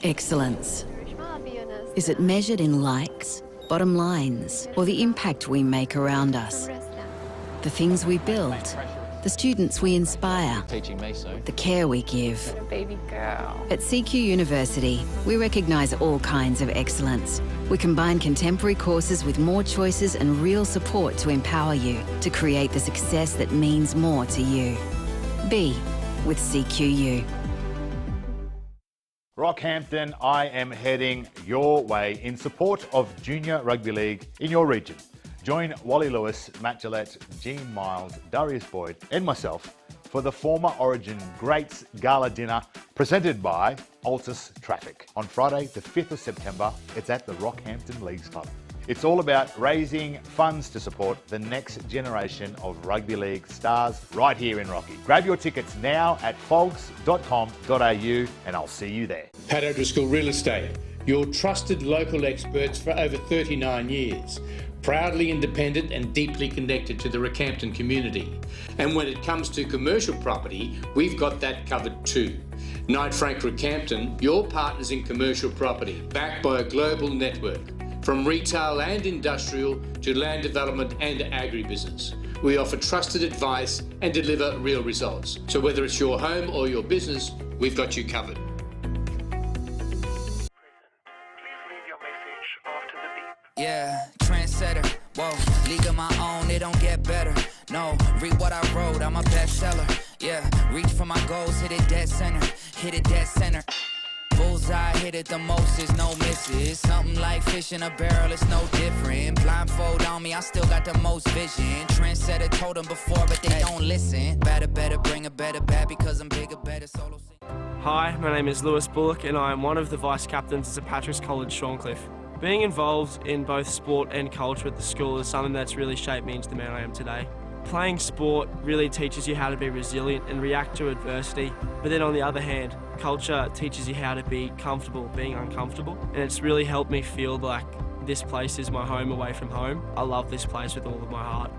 Excellence. Is it measured in likes, bottom lines, or the impact we make around us? The things we build, the students we inspire, the care we give. Baby girl. At CQ University, we recognise all kinds of excellence. We combine contemporary courses with more choices and real support to empower you to create the success that means more to you. Be with CQU. Rockhampton, I am heading your way in support of Junior Rugby League in your region. Join Wally Lewis, Matt Gillette, Gene Miles, Darius Boyd and myself for the former Origin Greats Gala Dinner presented by Altus Traffic. On Friday, the 5th of September, it's at the Rockhampton Leagues Club. It's all about raising funds to support the next generation of rugby league stars right here in Rocky. Grab your tickets now at folks.com.au and I'll see you there. Pat O'Driscoll Real Estate, your trusted local experts for over 39 years. Proudly independent and deeply connected to the Rockhampton community. And when it comes to commercial property, we've got that covered too. Knight Frank Rockhampton, your partners in commercial property, backed by a global network. From retail and industrial to land development and agribusiness. We offer trusted advice and deliver real results. So whether it's your home or your business, we've got you covered. Yeah, trendsetter, whoa, league of my own, it don't get better. No, read what I wrote, I'm a bestseller. Yeah, reach for my goals, hit it dead center, hit it dead center. Bullseye, hit it the most, is no misses. Something like fish in a barrel, it's no different. Blindfold on me, I still got the most vision. Trendsetter told them before, but they don't listen. Better, bring a better bat because I'm bigger, better solo. Hi, my name is Lewis Bullock and I am one of the vice captains at St Patrick's College, Shorncliffe. Being involved in both sport and culture at the school is something that's really shaped me into the man I am today. Playing sport really teaches you how to be resilient and react to adversity, but then on the other hand, culture teaches you how to be comfortable being uncomfortable, and it's really helped me feel like this place is my home away from home. I love this place with all of my heart.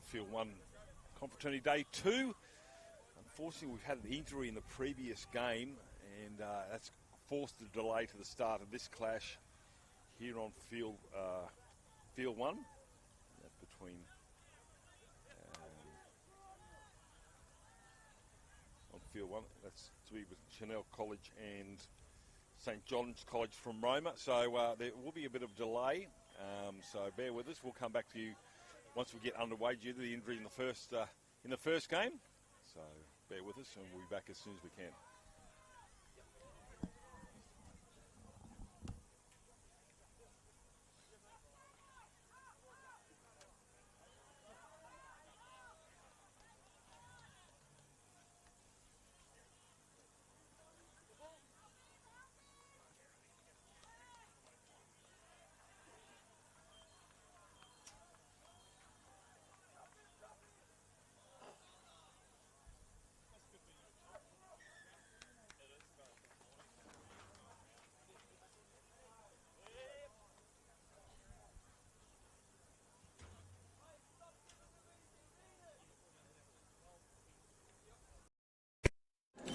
to Field 1 Confraternity Day 2. Unfortunately, we've had an injury in the previous game, and that's forced a delay to the start of this clash here on Field 1. Between on Field 1, that's to be with Chanel College and St John's College from Roma. So there will be a bit of delay. So bear with us. We'll come back to you once we get underway due to the injury in the first game. So bear with us, and we'll be back as soon as we can.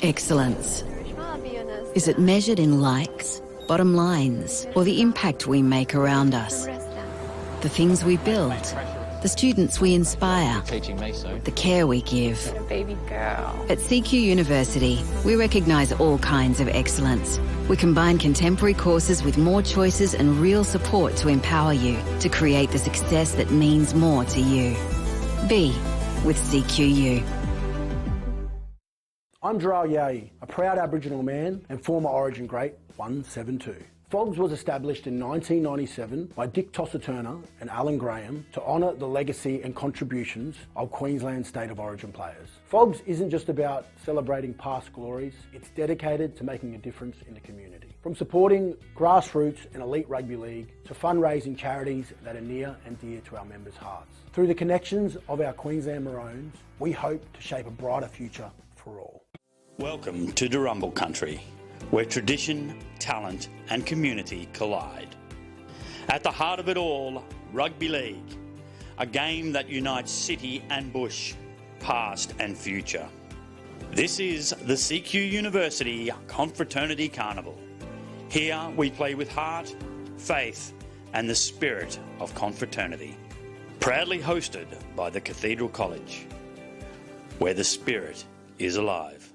Excellence. Is it measured in likes, bottom lines, or the impact we make around us? The things we build, the students we inspire, the care we give. Baby girl. At CQ University, we recognise all kinds of excellence. We combine contemporary courses with more choices and real support to empower you to create the success that means more to you. Be with CQU. I'm Jarrell Yahi, a proud Aboriginal man and former Origin great 172. FOGS was established in 1997 by Dick Tosser-Turner and Alan Graham to honour the legacy and contributions of Queensland State of Origin players. FOGS isn't just about celebrating past glories, it's dedicated to making a difference in the community. From supporting grassroots and elite rugby league to fundraising charities that are near and dear to our members' hearts. Through the connections of our Queensland Maroons, we hope to shape a brighter future for all. Welcome to Durumble Country, where tradition, talent and community collide. At the heart of it all, rugby league, a game that unites city and bush, past and future. This is the CQ University Confraternity Carnival. Here we play with heart, faith and the spirit of confraternity. Proudly hosted by the Cathedral College, where the spirit is alive.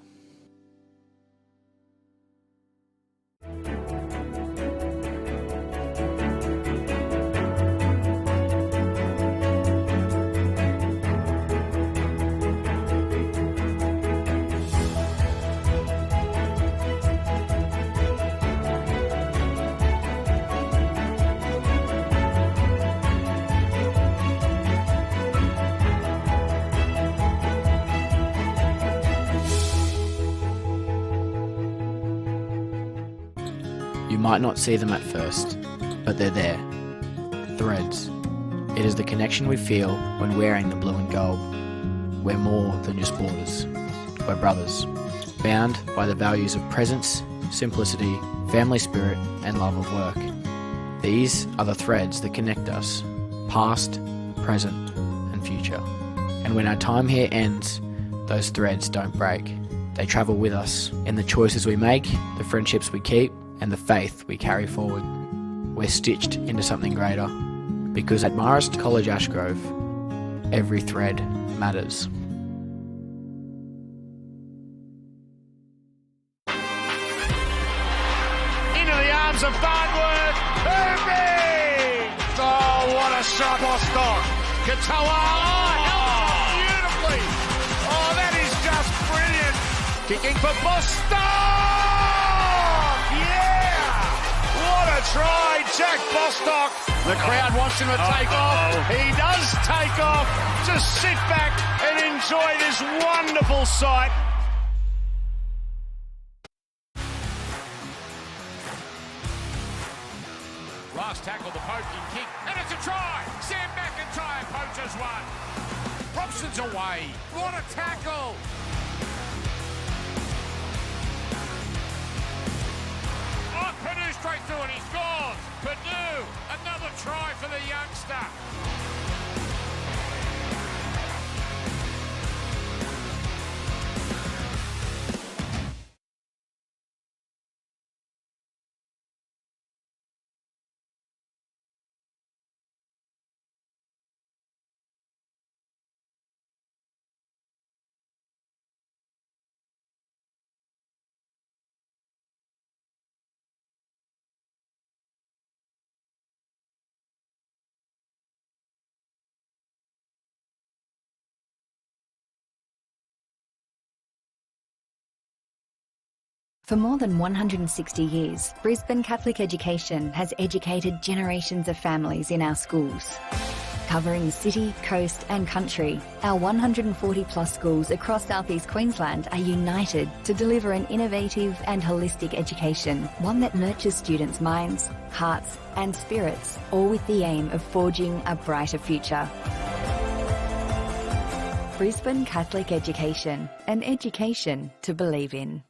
You might not see them at first, but they're there. Threads. It is the connection we feel when wearing the blue and gold. We're more than just borders. We're brothers, bound by the values of presence, simplicity, family spirit and love of work. These are the threads that connect us, past, present and future. And when our time here ends, those threads don't break. They travel with us in the choices we make, the friendships we keep, and the faith we carry forward. We're stitched into something greater, because at Marist College Ashgrove, every thread matters. Into the arms of Farnworth, Irving! Oh, what a shot, Bostock! Katoa, held beautifully! Oh, that is just brilliant! Kicking for Bostock! What a try, Jack Bostock. The crowd wants him to take off. He does take off. Just sit back and enjoy this wonderful sight. Last tackle, the poking kick, and it's a try. Sam McIntyre poaches one. Robson's away. What a tackle. Purdue straight through and he's gone. Purdue, another try for the youngster. For more than 160 years, Brisbane Catholic Education has educated generations of families in our schools. Covering city, coast and country, our 140 plus schools across southeast Queensland are united to deliver an innovative and holistic education, one that nurtures students' minds, hearts and spirits, all with the aim of forging a brighter future. Brisbane Catholic Education, an education to believe in.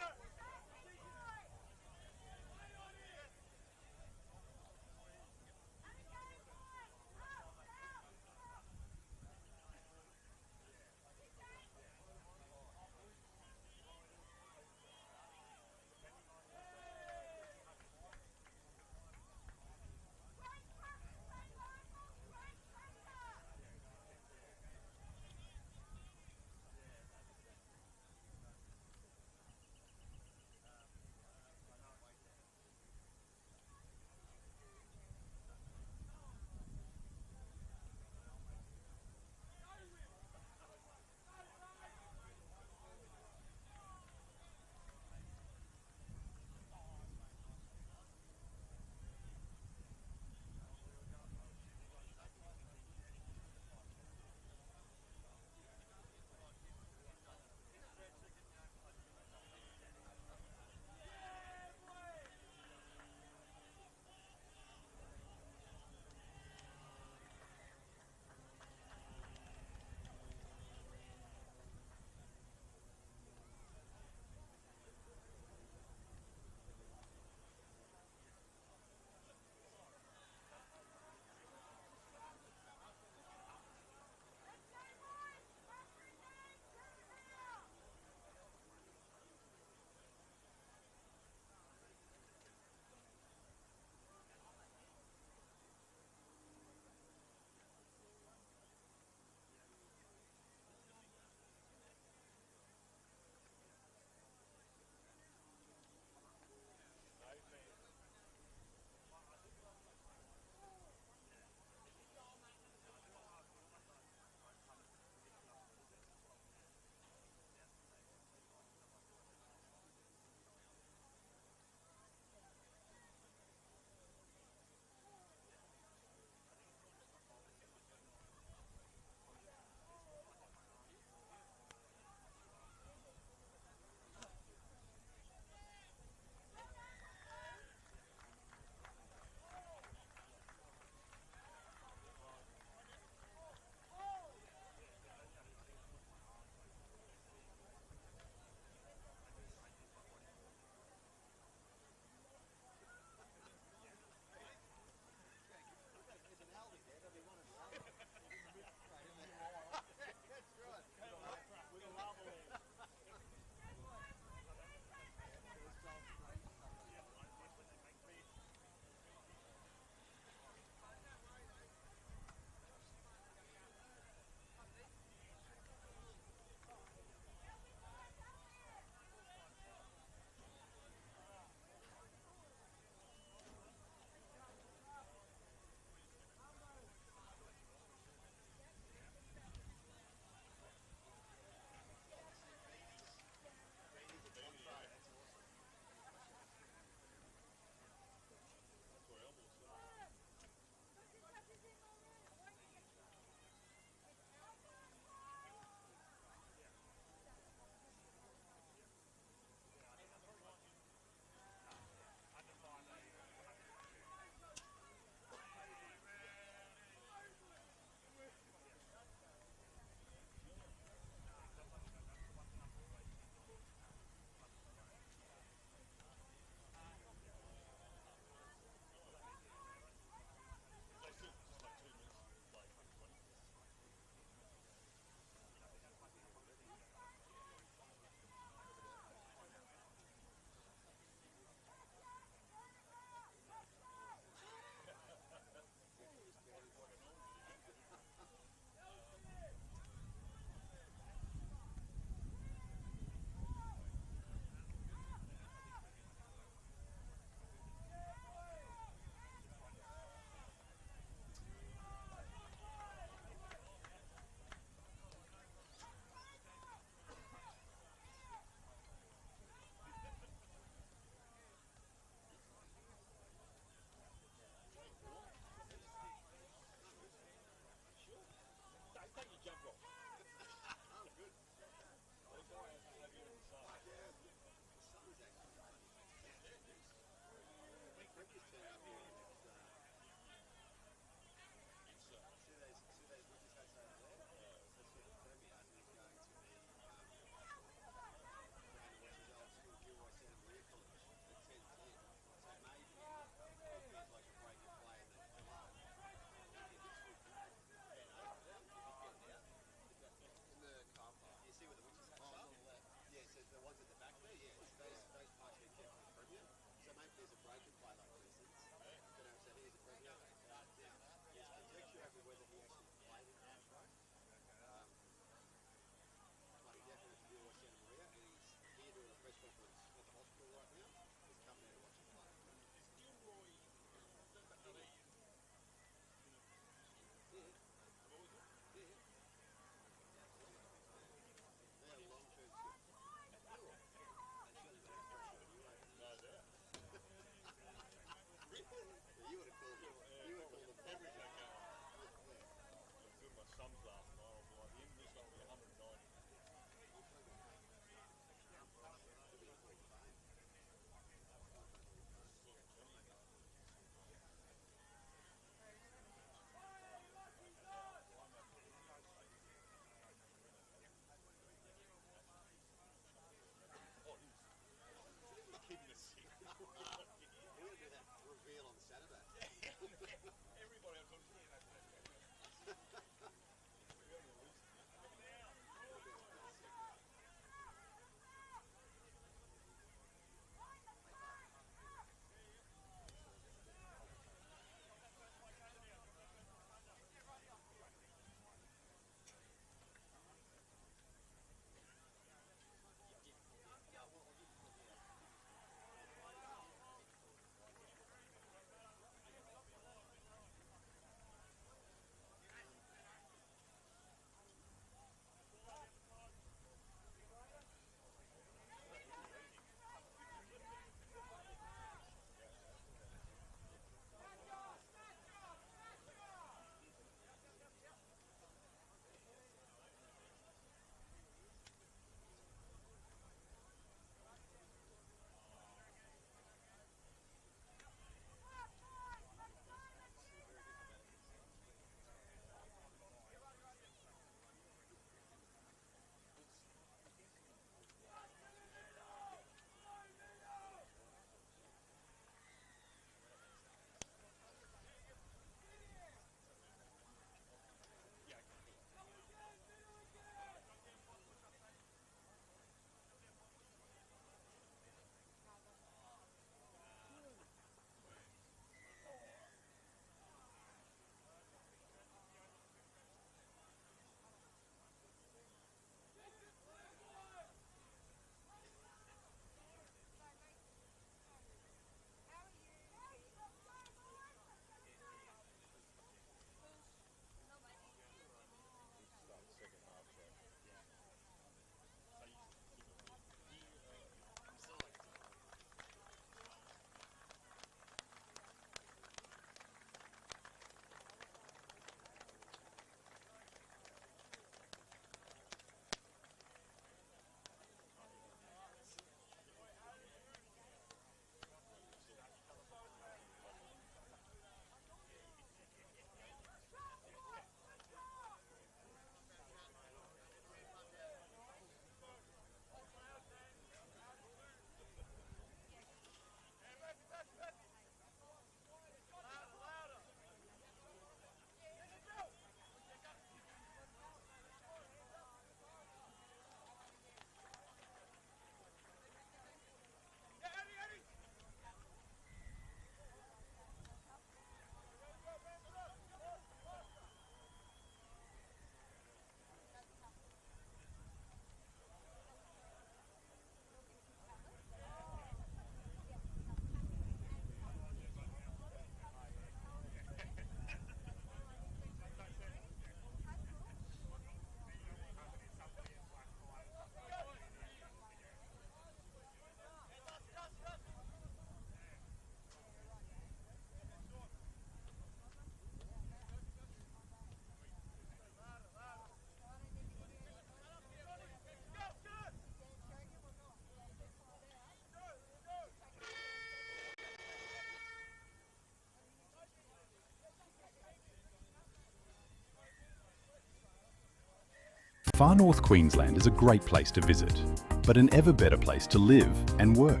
Far North Queensland is a great place to visit, but an ever better place to live and work.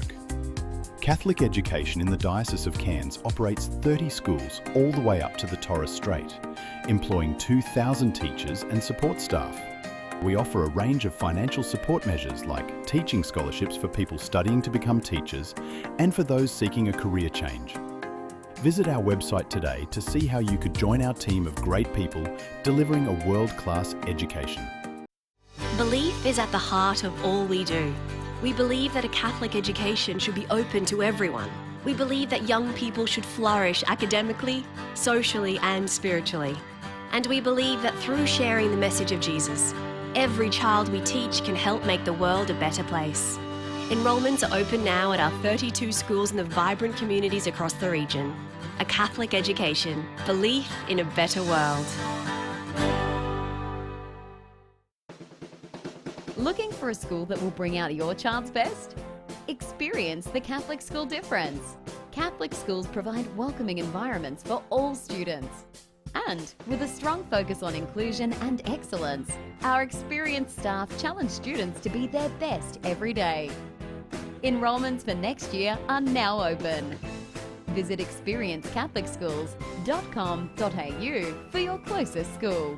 Catholic education in the Diocese of Cairns operates 30 schools all the way up to the Torres Strait, employing 2,000 teachers and support staff. We offer a range of financial support measures like teaching scholarships for people studying to become teachers and for those seeking a career change. Visit our website today to see how you could join our team of great people delivering a world-class education. Belief is at the heart of all we do. We believe that a Catholic education should be open to everyone. We believe that young people should flourish academically, socially and spiritually. And we believe that through sharing the message of Jesus, every child we teach can help make the world a better place. Enrolments are open now at our 32 schools in the vibrant communities across the region. A Catholic education, belief in a better world. Looking for a school that will bring out your child's best? Experience the Catholic school difference. Catholic schools provide welcoming environments for all students. And with a strong focus on inclusion and excellence, our experienced staff challenge students to be their best every day. Enrolments for next year are now open. Visit experiencecatholicschools.com.au for your closest school.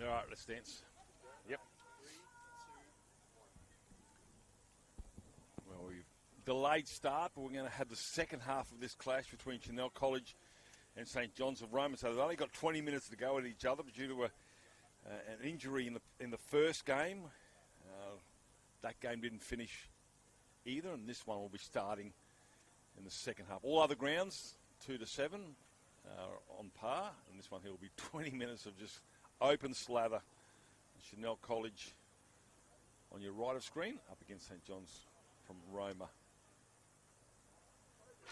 All right, let's dance. Yep. Well, we've delayed start, but we're going to have the second half of this clash between Chanel College and St John's of Roma. So they've only got 20 minutes to go at each other due to an injury in the first game. That game didn't finish either, and this one will be starting in the second half. All other grounds, 2 to 7, are on par, and this one here will be 20 minutes of just open slather. Chanel College on your right of screen, up against St John's from Roma. So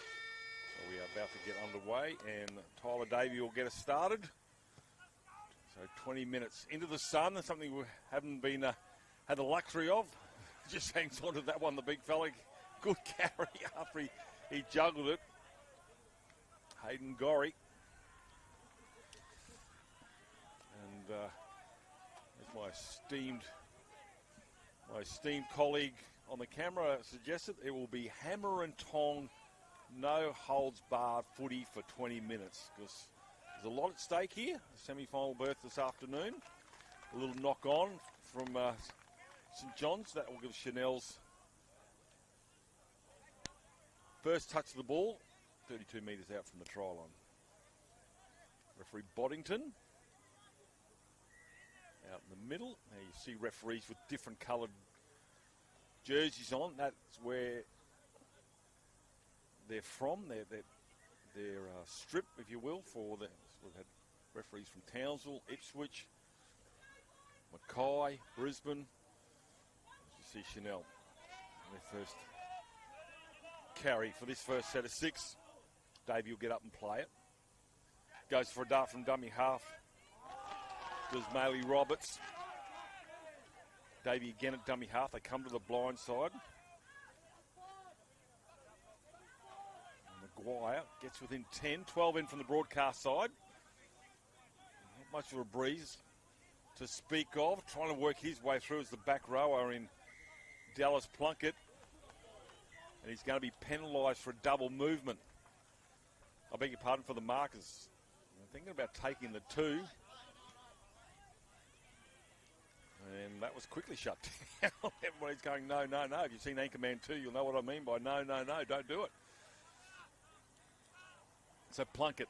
we are about to get underway, and Tyler Davey will get us started. So 20 minutes into the sun, something we haven't been had the luxury of. Just hangs on to that one, the big fella. Good carry after he juggled it. Hayden Gorry. And there's my esteemed My esteemed colleague on the camera suggested it will be hammer and tong, no holds barred footy for 20 minutes because there's a lot at stake here. Semi-final berth this afternoon. A little knock on from St John's. That will give Chanel's first touch of the ball, 32 metres out from the try line. Referee Boddington out in the middle. Now you see referees with different coloured jerseys on. That's where they're from. They're strip, if you will, for the. We've had referees from Townsville, Ipswich, Mackay, Brisbane. As you see Chanel, their first carry for this first set of 6. Davey will get up and play it. Goes for a dart from dummy half. Does Maley Roberts. Davey again at dummy half. They come to the blind side. And Maguire gets within 10. 12 in from the broadcast side. Not much of a breeze to speak of. Trying to work his way through as the back rower in Dallas Plunkett. And he's going to be penalised for a double movement. I beg your pardon, for the markers. I'm thinking about taking the 2. And that was quickly shut down. Everybody's going, no, no, no. If you've seen Anchorman 2, you'll know what I mean by no, no, no, don't do it. So Plunkett,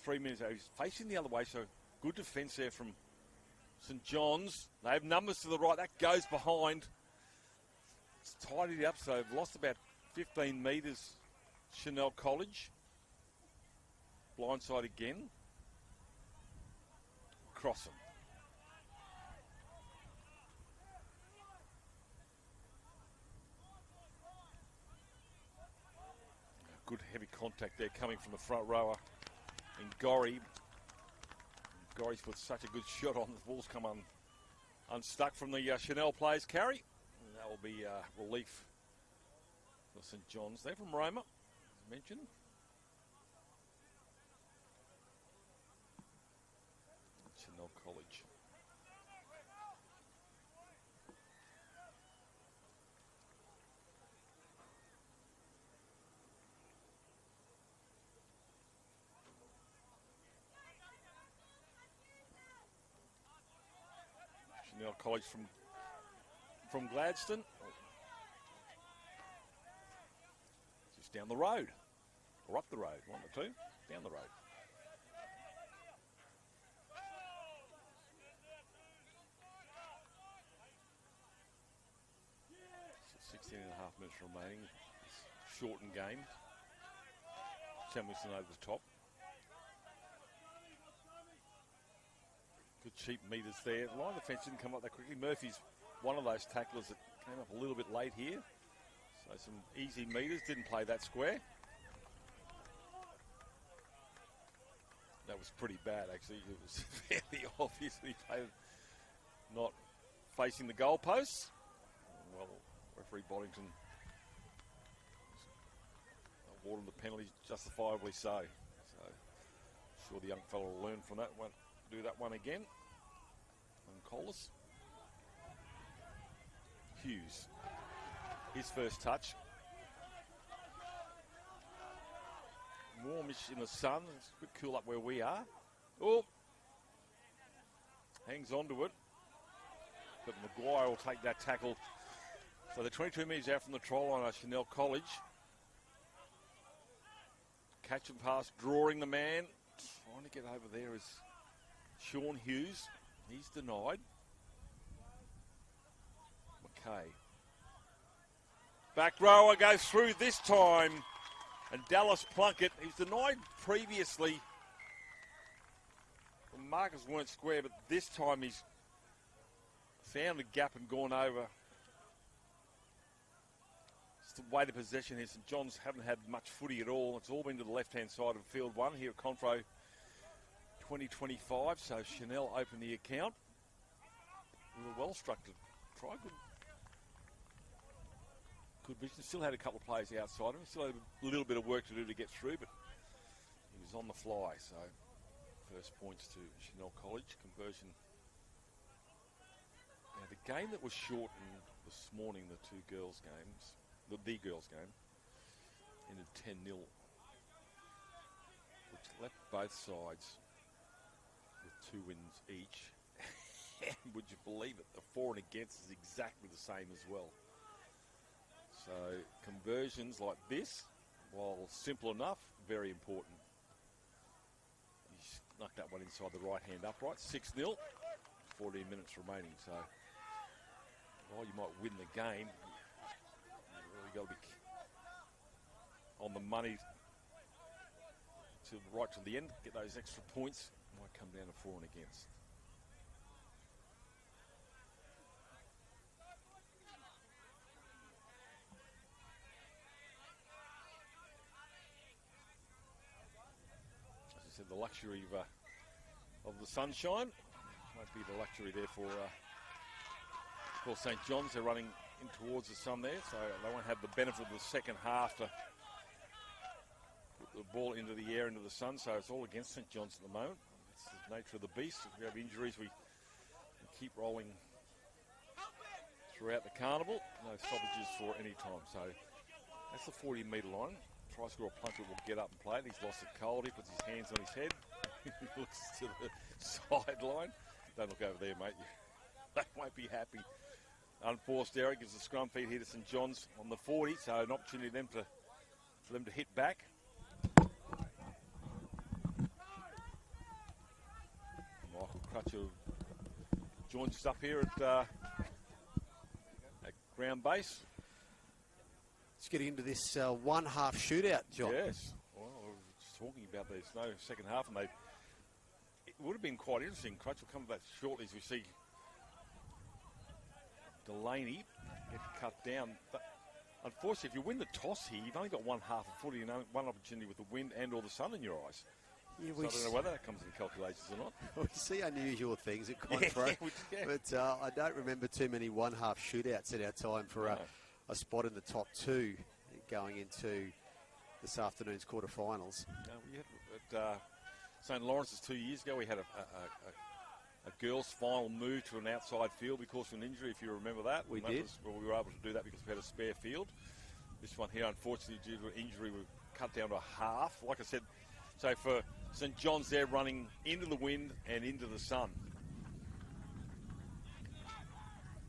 3 minutes out. He's facing the other way, so good defence there from St John's. They have numbers to the right. That goes behind. It's tidied up, so they've lost about 15 metres, Chanel College. Blindside again. Cross them. Good heavy contact there coming from the front rower in Gorry. Gorry's put such a good shot on. The ball's come unstuck from the Chanel players' carry. And that will be relief for St John's. They're from Roma, as mentioned. Chanel College. Chanel College from Gladstone. Just down the road. Or up the road, one or two. Down the road. 16 and a half minutes remaining. Shortened game. Samuelson over the top. Good cheap metres there. The line of defence didn't come up that quickly. Murphy's one of those tacklers that came up a little bit late here. So some easy metres. Didn't play that square. That was pretty bad, actually. It was fairly obviously played not facing the goalposts. Well, referee Boddington awarded the penalty justifiably so. So, sure the young fellow will learn from that one. Do that one again. And Collis. Hughes. His first touch. Warmish in the sun. It's a bit cool up where we are. Oh. Hangs on to it. But Maguire will take that tackle. So they're 22 metres out from the try line at Chanel College. Catch and pass, drawing the man. Trying to get over there is Sean Hughes. He's denied. McKay. Back rower goes through this time. And Dallas Plunkett, he's denied previously. The markers weren't square, but this time he's found a gap and gone over. It's the way the possession here. St John's haven't had much footy at all. It's all been to the left-hand side of field one here at Confro 2025. So Chanel opened the account. With a well-structured try. Good vision. Still had a couple of players outside him. Still had a little bit of work to do to get through, but he was on the fly. So first points to Chanel College. Conversion The game that was shortened this morning, the girls' game, ended 10-0, which left both sides with 2 wins each. And would you believe it, the for and against is exactly the same as well. So conversions like this, while simple enough, very important. He snuck that one inside the right-hand upright, 6-0, 14 minutes remaining. So while you might win the game, you really got to be on the money right to the end, get those extra points. Might come down to for and against. As I said, the luxury of the sunshine won't be the luxury there for St John's. They're running in towards the sun there, so they won't have the benefit of the second half to put the ball into the air, into the sun. So it's all against St John's at the moment. It's the nature of the beast. If we have injuries, we keep rolling throughout the carnival. No stoppages for any time. So that's the 40-metre line. Try score Plunkett will get up and play it. He's lost the cold. He puts his hands on his head. He looks to the sideline. Don't look over there, mate. They won't be happy. Unforced error gives the scrum feed here to St John's on the 40, so an opportunity for them to hit back. Michael Crutcher joins us up here at ground base. Let's get into this one-half shootout, John. Yes. Well, we were just talking about there's no second half, and it would have been quite interesting. Crutch will come to that shortly as we see Delaney get cut down. But unfortunately, if you win the toss here, you've only got one half of footy and one opportunity with the wind and or the sun in your eyes. Yeah, so I don't know whether that comes into calculations or not. We see unusual things at Confro, but I don't remember too many one-half shootouts at our time for a spot in the top 2 going into this afternoon's quarterfinals. We had at St Lawrence's 2 years ago, we had a girls' final move to an outside field because of an injury, if you remember that. We did. We were able to do that because we had a spare field. This one here, unfortunately, due to an injury, we cut down to a half. Like I said, so for St John's, they're running into the wind and into the sun.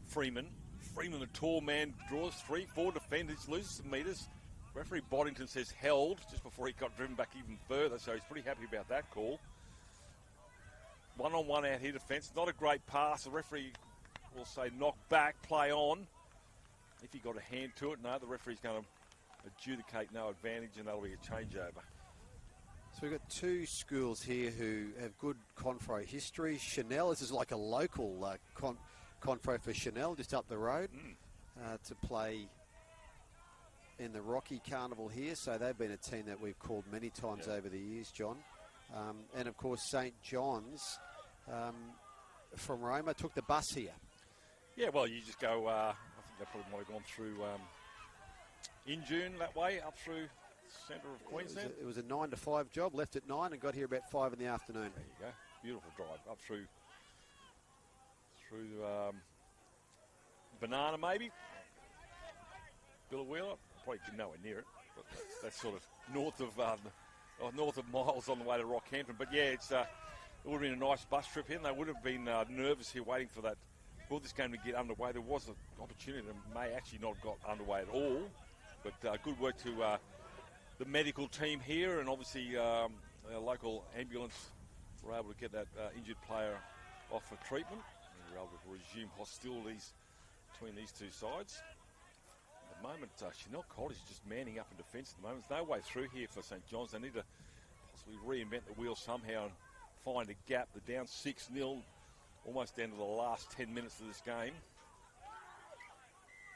Freeman, the tall man, draws 3-4 defenders, loses some metres. Referee Boddington says held just before he got driven back even further, so he's pretty happy about that call. One-on-one out here defence, not a great pass. The referee will say knock back, play on. If he got a hand to it, no, the referee's going to adjudicate no advantage, and that'll be a changeover. So we've got 2 schools here who have good Confro history. Chanel, this is like a local Confro for Chanel, just up the road, to play in the Rocky Carnival here. So they've been a team that we've called many times over the years, John. And of course, St John's from Roma took the bus here. Yeah, well, you just go, I think they probably might have gone through in June that way, up through centre of Queensland. It was a 9 to 5 job, left at 9 and got here about 5 in the afternoon. There you go. Beautiful drive up through Banana maybe. Billawheeler, probably nowhere near it, but that's sort of north of Miles on the way to Rockhampton. But yeah, it would have been a nice bus trip here, and they would have been nervous here waiting for this game to get underway. There was an opportunity that may actually not have got underway at all, but good work to the medical team here, and obviously our local ambulance were able to get that injured player off for treatment. And we were able to resume hostilities between these two sides. At the moment, Chanel College is just manning up in defence at the moment. There's no way through here for St John's. They need to possibly reinvent the wheel somehow and find a gap. They're down 6-0, almost down to the last 10 minutes of this game.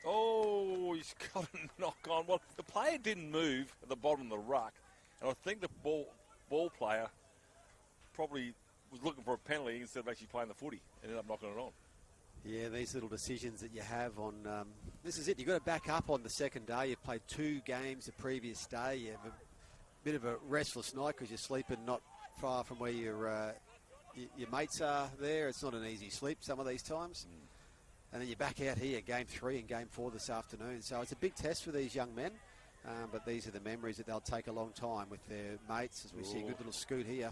Oh, he's got a knock on. Well, the player didn't move at the bottom of the ruck, and I think the ball player probably was looking for a penalty instead of actually playing the footy and ended up knocking it on. Yeah, these little decisions that you have on... this is it. You've got to back up on the second day. You've played 2 games the previous day. You have a bit of a restless night because you're sleeping not far from where your mates are there. It's not an easy sleep some of these times. and then you're back out here, Game 3 and Game 4 this afternoon. So it's a big test for these young men, but these are the memories that they'll take a long time with their mates, as we see a good little scoot here.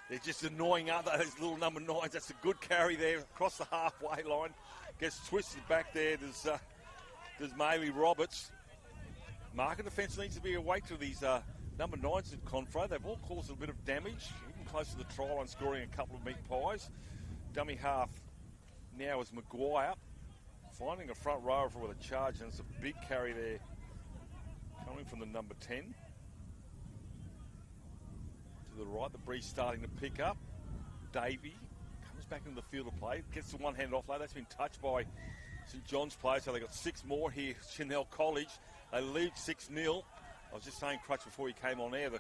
They're just annoying, aren't they, those little number 9s? That's a good carry there across the halfway line. Gets twisted back there. There's Maylee Roberts. Market defence needs to be awake to these number 9s at Confro. They've all caused a bit of damage, even close to the try line, scoring a couple of meat pies. Dummy half now is Maguire, finding a front rower with a charge, and it's a big carry there coming from the number 10. To the right, the breeze starting to pick up. Davey comes back into the field of play, gets the one-handed offload. That's been touched by St John's players, so they've got 6 more here. Chanel College, they lead 6-0. I was just saying, Crutch, before you came on air, the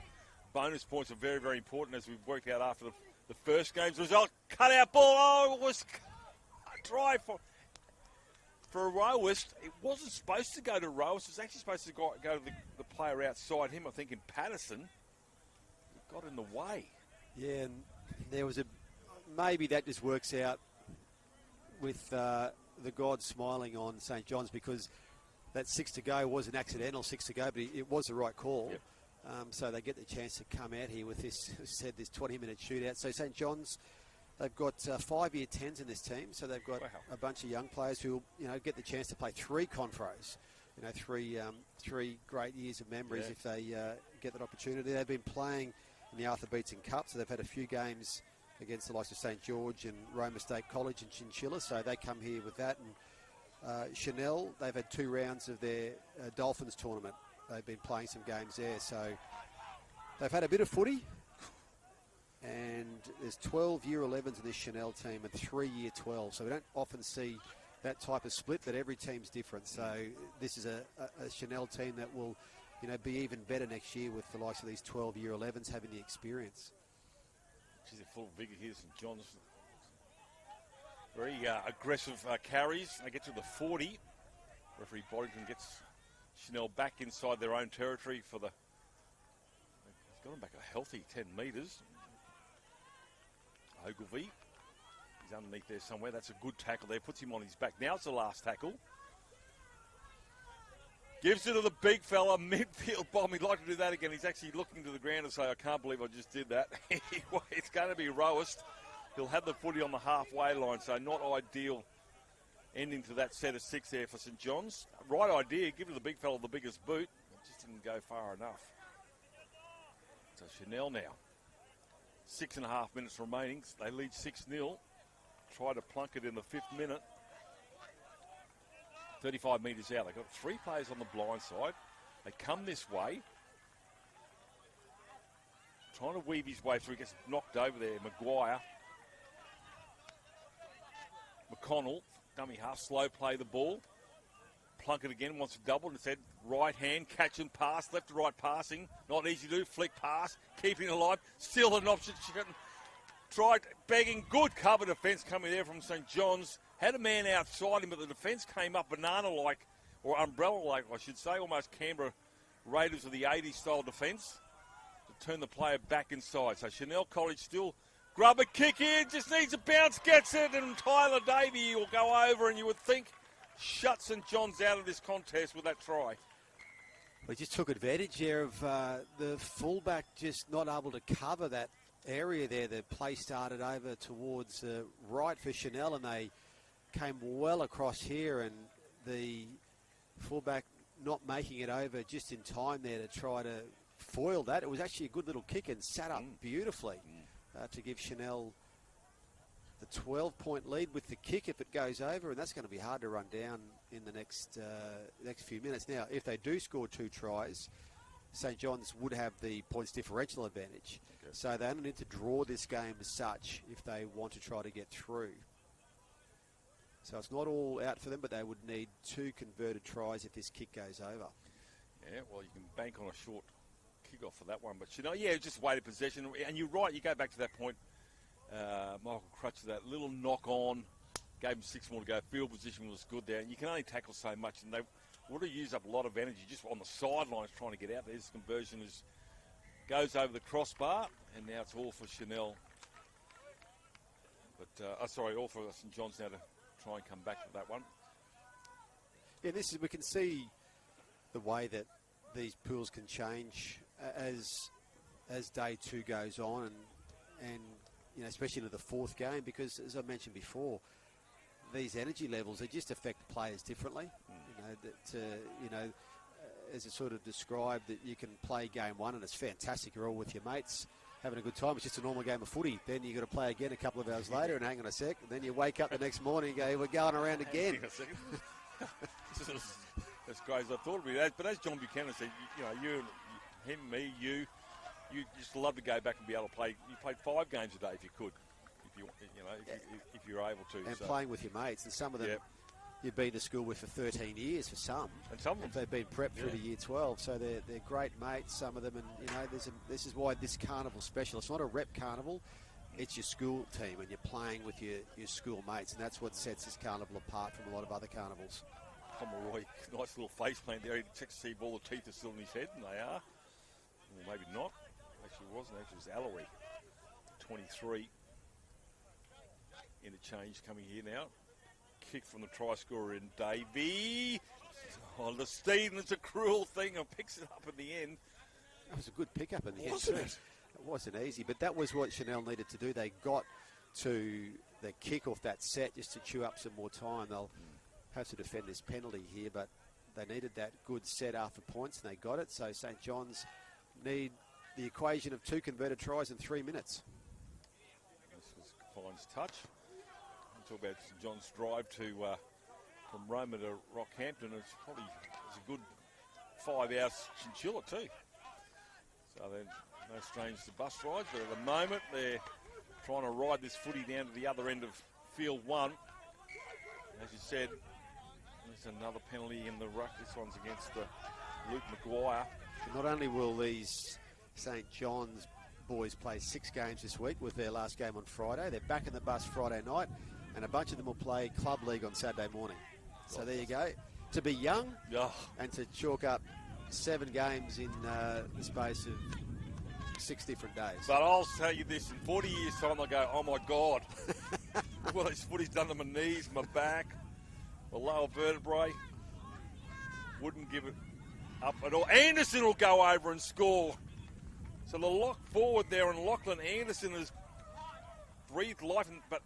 bonus points are very, very important, as we've worked out after the first game's result. Cut out ball. Oh, it was a try for a Roast. It wasn't supposed to go to Roast. It was actually supposed to go to the player outside him, I think, in Patterson. It got in the way. Yeah, and there was maybe that just works out with the gods smiling on St John's, because that 6 to go was an accidental 6 to go, but it was the right call. Yep. So they get the chance to come out here with this 20-minute shootout. So St John's, they've got 5-year 10s in this team, so they've got a bunch of young players who get the chance to play 3 confros. Three great years of memories if they get that opportunity. They've been playing in the Arthur Beetson Cup, so they've had a few games against the likes of St George and Roma State College and Chinchilla, so they come here with that. And Chanel, they've had 2 rounds of their Dolphins tournament. They've been playing some games there, so they've had a bit of footy. And there's 12 year 11s in this Chanel team and 3 year 12, so we don't often see that type of split, but every team's different. So this is a Chanel team that will be even better next year with the likes of these 12 year 11s having the experience. She's a full vigour here, St John's. Very aggressive carries. They get to the 40. Referee Boddington gets Chanel back inside their own territory for the... He's got him back a healthy 10 metres. Ogilvie. He's underneath there somewhere. That's a good tackle there. Puts him on his back. Now it's the last tackle. Gives it to the big fella. Midfield bomb. He'd like to do that again. He's actually looking to the ground and say, I can't believe I just did that. Anyway, it's going to be Roast. He'll have the footy on the halfway line, so not ideal ending to that set of 6 there for St John's. Right idea, give it to the big fella the biggest boot. It just didn't go far enough. So Chanel now. 6.5 minutes remaining. They lead 6-0. Try to plunk it in the 5th minute. 35 metres out. They've got 3 players on the blind side. They come this way. Trying to weave his way through. Gets knocked over there. Maguire. McConnell, dummy half, slow play the ball. Plunkett again, wants to double. Instead, right hand, catch and pass, left to right passing. Not easy to do, flick pass, keeping it alive. Still an option. Tried begging, good cover defence coming there from St John's. Had a man outside him, but the defence came up banana-like, or umbrella-like, I should say, almost Canberra Raiders of the 80s style defence, to turn the player back inside. So Chanel College still... Grubber kick in, just needs a bounce, gets it, and Tyler Davey will go over, and you would think shut St John's out of this contest with that try. Well, he just took advantage there of the fullback just not able to cover that area there. The play started over towards the right for Chanel, and they came well across here, and the fullback not making it over just in time there to try to foil that. It was actually a good little kick and sat up beautifully. To give Chanel the 12-point lead with the kick if it goes over, and that's going to be hard to run down in the next few minutes. Now, if they do score 2 tries, St John's would have the points differential advantage. Okay. So they only need to draw this game as such if they want to try to get through. So it's not all out for them, but they would need 2 converted tries if this kick goes over. Yeah, well, you can bank on a short kick-off for that one, but just weighted possession. And you're right, you go back to that point, Michael Crutch, that little knock-on, gave him 6 more to go. Field position was good there, and you can only tackle so much, and they would have used up a lot of energy just on the sidelines trying to get out there. This conversion goes over the crossbar, and now it's all for Chanel. But, all for St John's now to try and come back to that one. Yeah, we can see the way that these pools can change as day 2 goes on, and you know, especially into the 4th game, because as I mentioned before, these energy levels, they just affect players differently. As I sort of described, that you can play game 1 and it's fantastic. You're all with your mates, having a good time. It's just a normal game of footy. Then you've got to play again a couple of hours later, and hang on a sec. And then you wake up the next morning and go, we're going around again. Hang on a second. That's great as I thought it'd be. But as John Buchanan said, him, me, you just love to go back and be able to play. You played 5 games a day if you could, if you're able to. And playing with your mates, and some of them you've been to school with for 13 years for some. And some of them. They've been prepped through to year 12, so they're great mates, some of them. And, this is why this carnival's special. It's not a rep carnival. It's your school team, and you're playing with your school mates, and that's what sets this carnival apart from a lot of other carnivals. Pomeroy, nice little face plant there. He checks to see if all the teeth are still in his head, and they are. Well, maybe not. Actually, it wasn't. Actually, it was Alawi. 23. Interchange coming here now. Kick from the try scorer in Davey. Oh, the Stephen, it's a cruel thing, and picks it up in the end. That was a good pick-up in the end. Wasn't it? It wasn't easy, but that was what Chanel needed to do. They got to the kick off that set just to chew up some more time. They'll have to defend this penalty here, but they needed that good set after points, and they got it. So St. John's need the equation of 2 converted tries in 3 minutes. This was Fine's touch. We'll talk about St. John's drive from Roma to Rockhampton. It's probably a good 5 hours chinchilla too. So then no strange to bus rides, but at the moment they're trying to ride this footy down to the other end of field 1. As you said, there's another penalty in the ruck. This one's against Luke Maguire. Not only will these St. John's boys play 6 games this week with their last game on Friday, they're back in the bus Friday night, and a bunch of them will play club league on Saturday morning. So there you go. To be young and to chalk up 7 games in the space of 6 different days. But I'll tell you this, in 40 years' time they'll go, oh my God, well, this footy's done to my knees, my back, my lower vertebrae. Wouldn't give it up at all. Anderson will go over and score. So the lock forward there, and Lachlan Anderson has breathed life in, but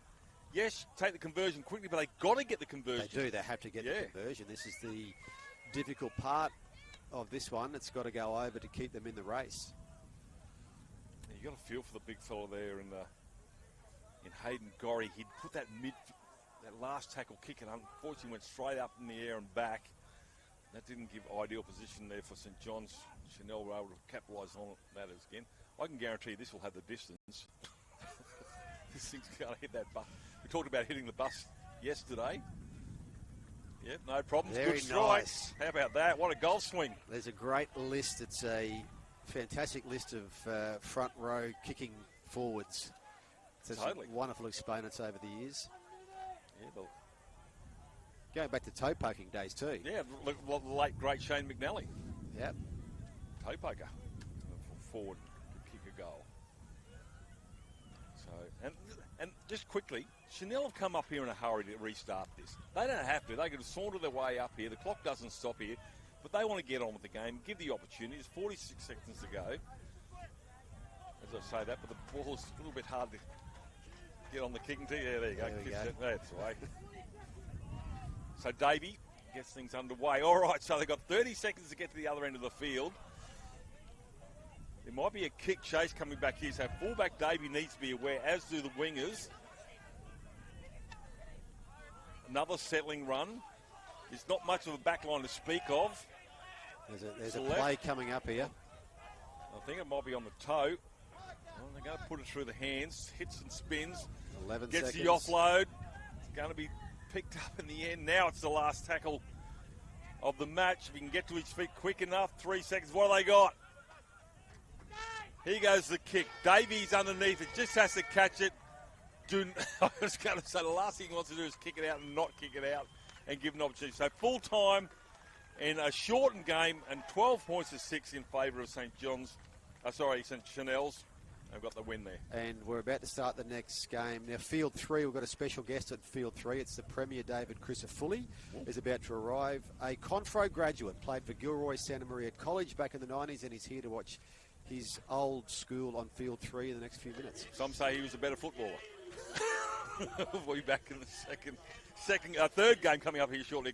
yes, take the conversion quickly, but they've got to get the conversion. They do. They have to get the conversion. This is the difficult part of this one. It's got to go over to keep them in the race. You got to feel for the big fella there in Hayden Gorry. He'd put that last tackle kick, and unfortunately went straight up in the air and back. That didn't give ideal position there for St. John's. Chanel were able to capitalise on that again. I can guarantee you this will have the distance. This thing's going to hit that bus. We talked about hitting the bus yesterday. Yeah, no problems. Very good strike. nice. How about that? What a golf swing. There's a great list. It's a fantastic list of front row kicking forwards. There's Totally. Wonderful exponents over the years. Yeah, going back to toe poking days too. Yeah, look, the late great Shane McNally. Yep. Toe poker. Forward to kick a goal. So, and just quickly, Chanel have come up here in a hurry to restart this. They don't have to. They can saunter their way up here. The clock doesn't stop here. But they want to get on with the game, give the opportunity. There's 46 seconds to go. As I say that, but the ball's a little bit hard to get on the kicking tee. Yeah, there you go. That's right. So Davey gets things underway. All right, so they've got 30 seconds to get to the other end of the field. There might be a kick chase coming back here, so fullback Davey needs to be aware, as do the wingers. Another settling run. There's not much of a back line to speak of. There's a play coming up here. I think it might be on the toe. Well, they're going to put it through the hands. Hits and spins. 11 Gets seconds. the offload. It's going to be picked up in the end. Now it's the last tackle of the match. If he can get to his feet quick enough. 3 seconds. What have they got? Here goes the kick. Davies underneath it. Just has to catch it. I was going to say the last thing he wants to do is kick it out and not kick it out and give an opportunity. So full time in a shortened game, and 12 points to 6 in favour of St. Chanel's. They've got the win there. And we're about to start the next game. Now, Field 3, we've got a special guest at Field 3. It's the Premier David Crisafulli is about to arrive. A Confro graduate, played for Gilroy Santa Maria College back in the 90s, and he's here to watch his old school on Field 3 in the next few minutes. Some say he was a better footballer. We'll be back in the third game coming up here shortly.